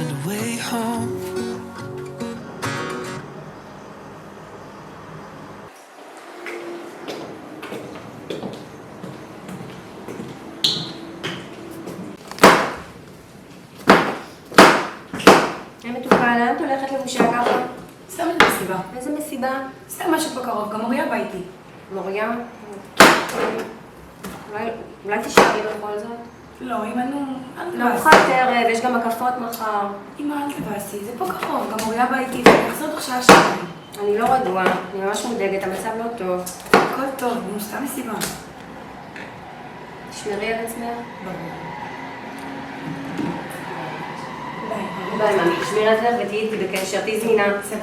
find a way home. מתוקה, לאן את הולכת לבושה ככה? סתם את מסיבה. איזה מסיבה? סתם משהו בקרוב, גם מוריה בא איתי. מוריה? אולי תישארי בכל זאת? לא, אמא, נו, אל תבאסי. לארוחת ערב, יש גם הקפות מחר. אמא, אל תבאסי, זה פה קרוב, גם מוריה בא איתי, ואני אחזור תוך שעה שעתיים. אני לא רגועה, אני ממש מודאגת, המצב לא טוב. הכל טוב, נו, סתם מסיבה. תשמרי על עצמך. ברור. ביי, מאמי, תשמרי על עצמך ותהיי איתי בקשר, תהיי זמינה. סגור.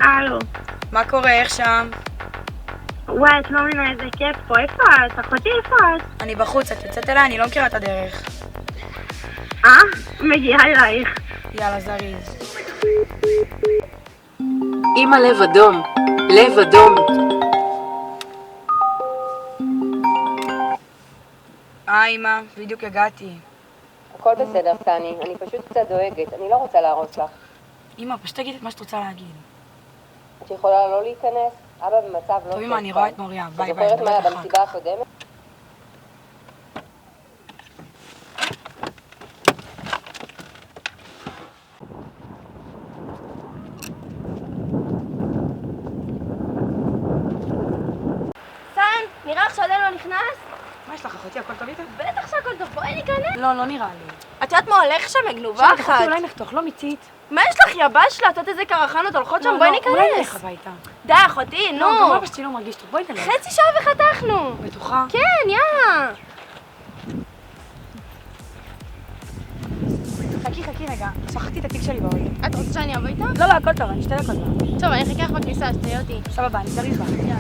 הלו. מה קורה? איך שם? וואי, את לא מבינה איזה כיף פה. איפה את? אחותי, איפה את? אני בחוץ, את יוצאת אליי? אני לא מכירה את הדרך. מגיעה אלייך. יאללה, זריז. אמא לב אדום, לב אדום. אמא, בדיוק הגעתי. הכל בסדר, סני, אני פשוט קצת דואגת, אני לא רוצה להרוס לך. אמא, פשוט תגיד את מה שאת רוצה להגיד. את יכולה לא להיכנס? אבא במצב לא טוב, אמא, אני רואה את מוריה. ביי, את ביי, זוכרת מה היה נדבר אחר במסיבה הקודמת? סן, נראה לך שעדיין לא נכנס? מה יש לך, אחותי? הכל טוב איתך? בטח שהכל טוב, בואי ניכנס. לא, לא נראה לי. את יודעת מה הולך שם? גנובה אחותי, אחת. אולי נחתוך, לא מיצית. מה יש לך, יבש לה? את יודעת איזה קרחנות הולכות שם? בואי ניכנס. אולי נלך הביתה. די, אחותי, נו. לא, גם אבא שלי לא מרגיש טוב, בואי נלך. חצי שעה וחתכנו. בטוחה? כן, יאללה. חכי רגע, שכחתי את התיק שלי באוהל. את רוצה שאני אבוא איתה? לא, הכל טוב, אני 2 דקות באה. טוב, אני אחכה לך בכניסה, שתהיה אותי. סבבה, אני זריז בה. יאללה.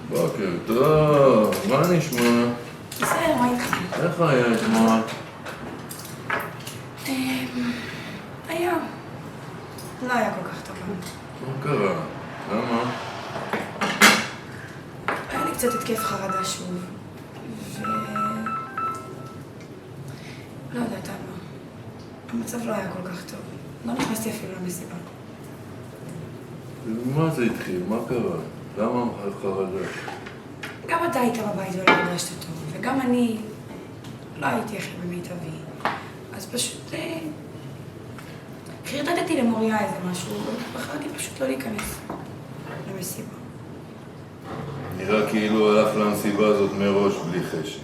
בוקר טוב, מה נשמע? בסדר, מה איתך? איך היה אתמול? היה. לא היה כל כך טוב. מה קרה? למה? היה לי קצת התקף חרדה שוב. לא יודעת מה. המצב לא היה כל כך טוב. לא נכנסתי אפילו למסיבה. מה זה התחיל? מה קרה? למה חרדה? גם אתה היית בבית ולא הרגשת טוב, וגם אני לא הייתי הכי במיטבי. אז פשוט חרדתי למוריה איזה משהו, ובחרתי פשוט לא להיכנס למסיבה. נראה כאילו הלך למסיבה הזאת מראש בלי חשק.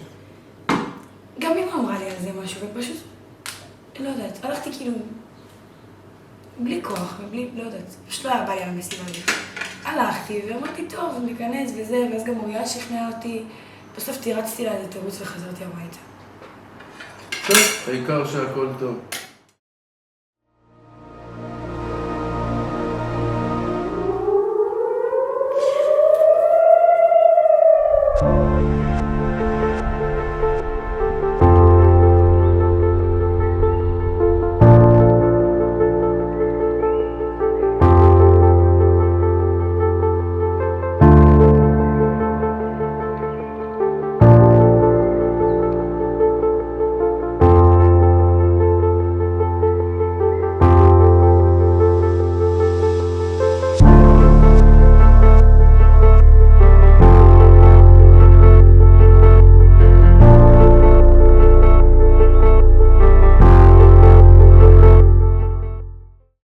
גם אמא אמרה לי על זה משהו, ופשוט, לא יודעת, הלכתי כאילו בלי כוח ובלי, לא יודעת, פשוט לא היה בא לי על המסיבה הזאת. הלכתי ואמרתי, טוב, ניכנס וזה, ואז גם מוריה שכנעה אותי. בסוף תירצתי לה איזה תירוץ וחזרתי הביתה. טוב, העיקר שהכל טוב.